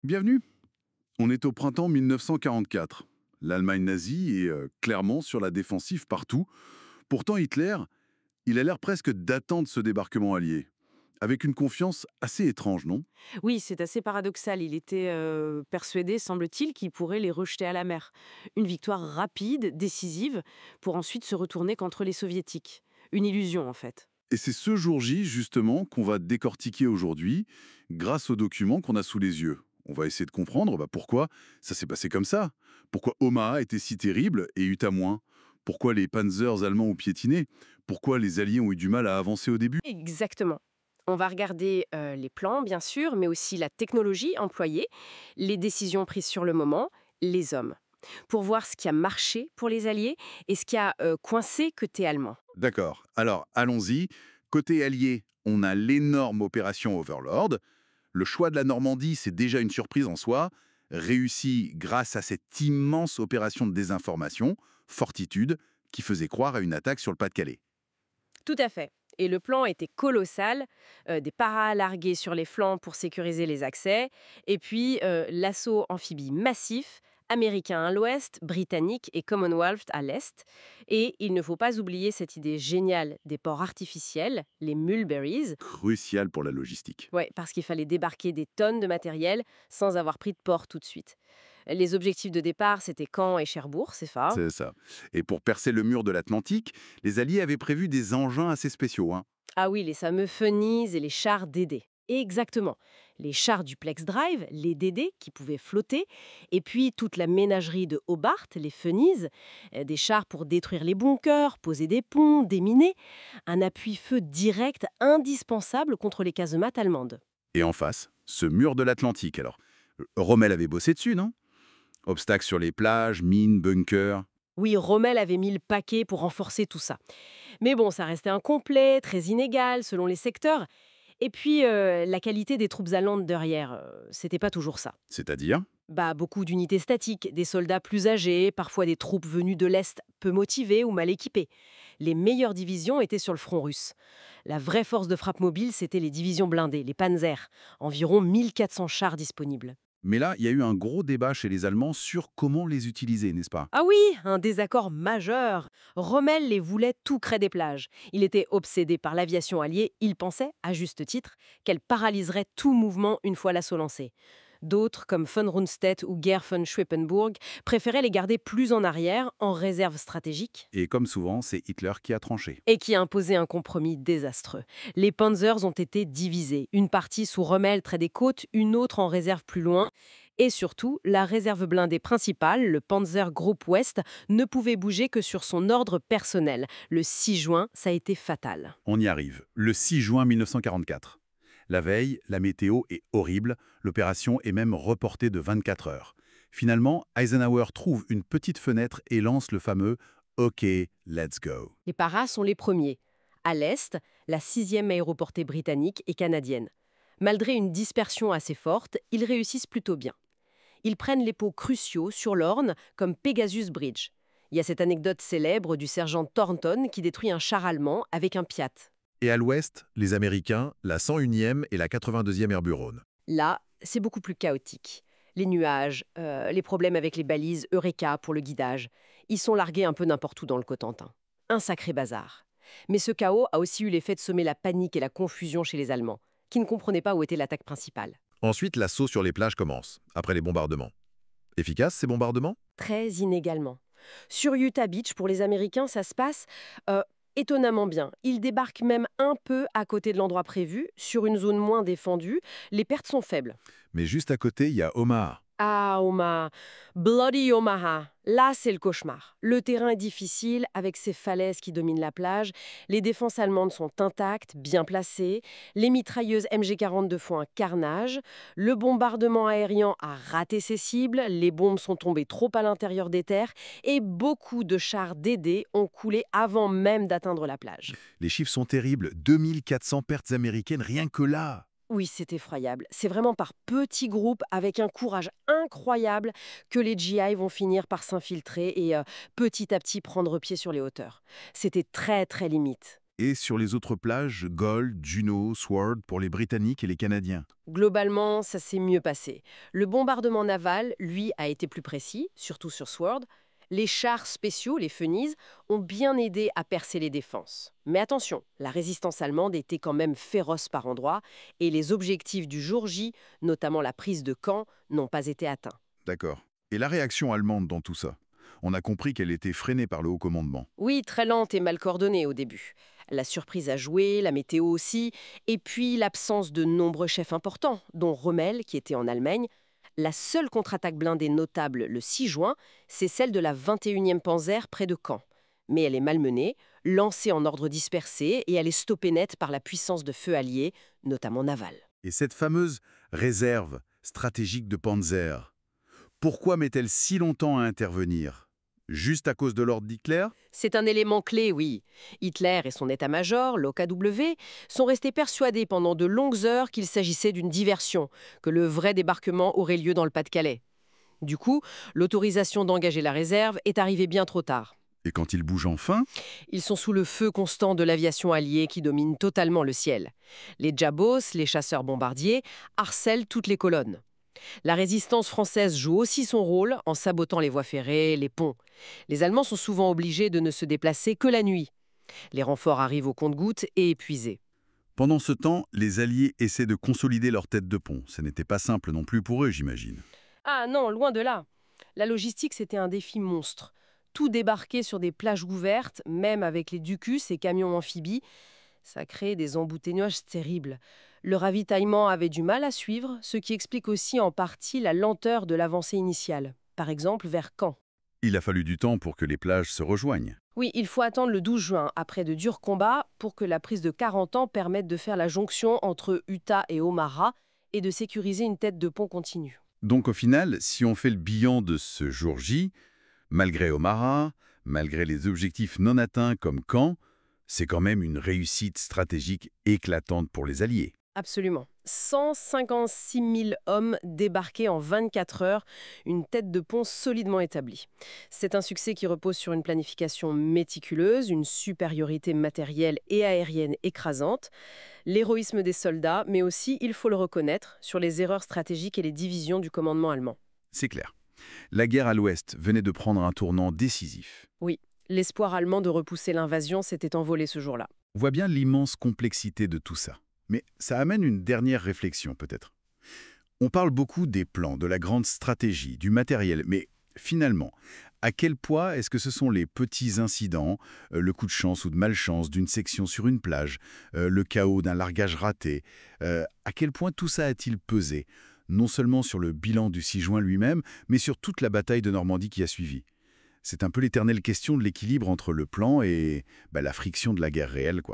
Bienvenue. On est au printemps 1944. L'Allemagne nazie est clairement sur la défensive partout. Pourtant, Hitler, il a l'air presque d'attendre ce débarquement allié. Avec une confiance assez étrange, non? Oui, c'est assez paradoxal. Il était persuadé, semble-t-il, qu'il pourrait les rejeter à la mer. Une victoire rapide, décisive, pour ensuite se retourner contre les soviétiques. Une illusion, en fait. Et c'est ce jour J, justement, qu'on va décortiquer aujourd'hui, grâce aux documents qu'on a sous les yeux. On va essayer de comprendre pourquoi ça s'est passé comme ça. Pourquoi Omaha était si terrible et Utah moins. Pourquoi les panzers allemands ont piétiné. Pourquoi les Alliés ont eu du mal à avancer au début. Exactement. On va regarder les plans, bien sûr, mais aussi la technologie employée, les décisions prises sur le moment, les hommes, pour voir ce qui a marché pour les Alliés et ce qui a coincé côté allemand. D'accord. Alors, allons-y. Côté allié, on a l'énorme opération Overlord. Le choix de la Normandie, c'est déjà une surprise en soi, réussi grâce à cette immense opération de désinformation, Fortitude, qui faisait croire à une attaque sur le Pas-de-Calais. Tout à fait. Et le plan était colossal, des paras largués sur les flancs pour sécuriser les accès, et puis l'assaut amphibie massif, américain à l'ouest, britannique et Commonwealth à l'est. Et il ne faut pas oublier cette idée géniale des ports artificiels, les mulberries, Crucial pour la logistique. ouais, parce qu'il fallait débarquer des tonnes de matériel sans avoir pris de port tout de suite. Les objectifs de départ, c'était Caen et Cherbourg, c'est ça. C'est ça. Et pour percer le mur de l'Atlantique, les Alliés avaient prévu des engins assez spéciaux. Ah oui, les fameux Funnies et les chars DD. Exactement. Les chars du Plex Drive, les DD, qui pouvaient flotter, et puis toute la ménagerie de Hobart, les Funnies, des chars pour détruire les bunkers, poser des ponts, déminer, un appui-feu direct indispensable contre les casemates allemandes. Et en face, ce mur de l'Atlantique. Alors, Rommel avait bossé dessus, non? Obstacles sur les plages, mines, bunkers. Oui, Rommel avait mis le paquet pour renforcer tout ça. Mais bon, ça restait incomplet, très inégal selon les secteurs. Et puis, la qualité des troupes allemandes derrière, c'était pas toujours ça. C'est-à-dire? Bah, beaucoup d'unités statiques, des soldats plus âgés, parfois des troupes venues de l'Est peu motivées ou mal équipées. Les meilleures divisions étaient sur le front russe. La vraie force de frappe mobile, c'était les divisions blindées, les Panzers, environ 1400 chars disponibles. Mais là, il y a eu un gros débat chez les Allemands sur comment les utiliser, n'est-ce pas? Ah oui, un désaccord majeur. Rommel les voulait tout près des plages. Il était obsédé par l'aviation alliée, il pensait, à juste titre, qu'elle paralyserait tout mouvement une fois l'assaut lancé. D'autres, comme von Rundstedt ou Gerd von Schweppenburg, préféraient les garder plus en arrière, en réserve stratégique, Et comme souvent, c'est Hitler qui a tranché. et qui imposaient un compromis désastreux. Les Panzers ont été divisés, une partie sous Rommel près des côtes, une autre en réserve plus loin, et surtout, la réserve blindée principale, le Panzer Group West, ne pouvait bouger que sur son ordre personnel. Le 6 juin, ça a été fatal. On y arrive. Le 6 juin 1944. La veille, la météo est horrible, l'opération est même reportée de 24 heures. Finalement, Eisenhower trouve une petite fenêtre et lance le fameux OK, let's go. Les paras sont les premiers. À l'est, la 6e aéroportée britannique et canadienne. Malgré une dispersion assez forte, ils réussissent plutôt bien. Ils prennent les pots cruciaux sur l'Orne, comme Pegasus Bridge. Il y a cette anecdote célèbre du sergent Thornton qui détruit un char allemand avec un Piat. Et à l'ouest, les Américains, la 101e et la 82e Airborne. Là, c'est beaucoup plus chaotique. Les nuages, les problèmes avec les balises Eureka pour le guidage, ils sont largués un peu n'importe où dans le Cotentin. Un sacré bazar. Mais ce chaos a aussi eu l'effet de semer la panique et la confusion chez les Allemands, qui ne comprenaient pas où était l'attaque principale. Ensuite, l'assaut sur les plages commence, après les bombardements. Efficaces, ces bombardements? Très inégalement. Sur Utah Beach, pour les Américains, ça se passe euh, étonnamment bien. Ils débarquent même un peu à côté de l'endroit prévu, sur une zone moins défendue. Les pertes sont faibles. Mais juste à côté, il y a Omaha. Ah, Omaha. Bloody Omaha. Là, c'est le cauchemar. Le terrain est difficile, avec ces falaises qui dominent la plage. Les défenses allemandes sont intactes, bien placées. Les mitrailleuses MG-42 font un carnage. Le bombardement aérien a raté ses cibles. Les bombes sont tombées trop à l'intérieur des terres. Et beaucoup de chars DD ont coulé avant même d'atteindre la plage. Les chiffres sont terribles, 2400 pertes américaines rien que là. Oui, c'est effroyable. C'est vraiment par petits groupes, avec un courage incroyable, que les GI vont finir par s'infiltrer et petit à petit prendre pied sur les hauteurs. C'était très très limite. Et sur les autres plages, Gold, Juno, Sword pour les Britanniques et les Canadiens. Globalement, ça s'est mieux passé. Le bombardement naval, lui, a été plus précis, surtout sur Sword. Les chars spéciaux, les Fenises, ont bien aidé à percer les défenses. Mais attention, la résistance allemande était quand même féroce par endroits et les objectifs du jour J, notamment la prise de Caen, n'ont pas été atteints. D'accord. Et la réaction allemande dans tout ça? On a compris qu'elle était freinée par le haut commandement. Oui, très lente et mal coordonnée au début. La surprise a joué, la météo aussi, et puis l'absence de nombreux chefs importants, dont Rommel, qui était en Allemagne. La seule contre-attaque blindée notable le 6 juin, c'est celle de la 21e Panzer près de Caen. Mais elle est malmenée, lancée en ordre dispersé, et elle est stoppée net par la puissance de feu alliée, notamment navale. Et cette fameuse réserve stratégique de Panzer, pourquoi met-elle si longtemps à intervenir? Juste à cause de l'ordre d'Hitler? C'est un élément clé, oui. Hitler et son état-major, l'OKW, sont restés persuadés pendant de longues heures qu'il s'agissait d'une diversion, que le vrai débarquement aurait lieu dans le Pas-de-Calais. Du coup, l'autorisation d'engager la réserve est arrivée bien trop tard. Et quand il bouge enfin? Ils sont sous le feu constant de l'aviation alliée qui domine totalement le ciel. Les Jabos, les chasseurs bombardiers, harcèlent toutes les colonnes. La résistance française joue aussi son rôle en sabotant les voies ferrées, les ponts. Les Allemands sont souvent obligés de ne se déplacer que la nuit. Les renforts arrivent au compte-gouttes et épuisés. Pendant ce temps, les Alliés essaient de consolider leur tête de pont. Ce n'était pas simple non plus pour eux, j'imagine. Ah non, loin de là. La logistique, c'était un défi monstre. Tout débarquer sur des plages ouvertes, même avec les Ducus et camions amphibies, ça crée des embouteillages terribles. Le ravitaillement avait du mal à suivre, ce qui explique aussi en partie la lenteur de l'avancée initiale. Par exemple, vers Caen. Il a fallu du temps pour que les plages se rejoignent. Oui, il faut attendre le 12 juin, après de durs combats, pour que la prise de 40 ans permette de faire la jonction entre Utah et Omaha et de sécuriser une tête de pont continue. Donc au final, si on fait le bilan de ce jour J, malgré Omaha, malgré les objectifs non atteints comme Caen, c'est quand même une réussite stratégique éclatante pour les Alliés. Absolument. 156 000 hommes débarqués en 24 heures, une tête de pont solidement établie. C'est un succès qui repose sur une planification méticuleuse, une supériorité matérielle et aérienne écrasante, l'héroïsme des soldats, mais aussi, il faut le reconnaître, sur les erreurs stratégiques et les divisions du commandement allemand. C'est clair. La guerre à l'Ouest venait de prendre un tournant décisif. Oui, l'espoir allemand de repousser l'invasion s'était envolé ce jour-là. On voit bien l'immense complexité de tout ça. Mais ça amène une dernière réflexion peut-être. On parle beaucoup des plans, de la grande stratégie, du matériel, mais finalement, à quel poids est-ce que ce sont les petits incidents, le coup de chance ou de malchance d'une section sur une plage, le chaos d'un largage raté, à quel point tout ça a-t-il pesé, non seulement sur le bilan du 6 juin lui-même, mais sur toute la bataille de Normandie qui a suivi? C'est un peu l'éternelle question de l'équilibre entre le plan et la friction de la guerre réelle, quoi.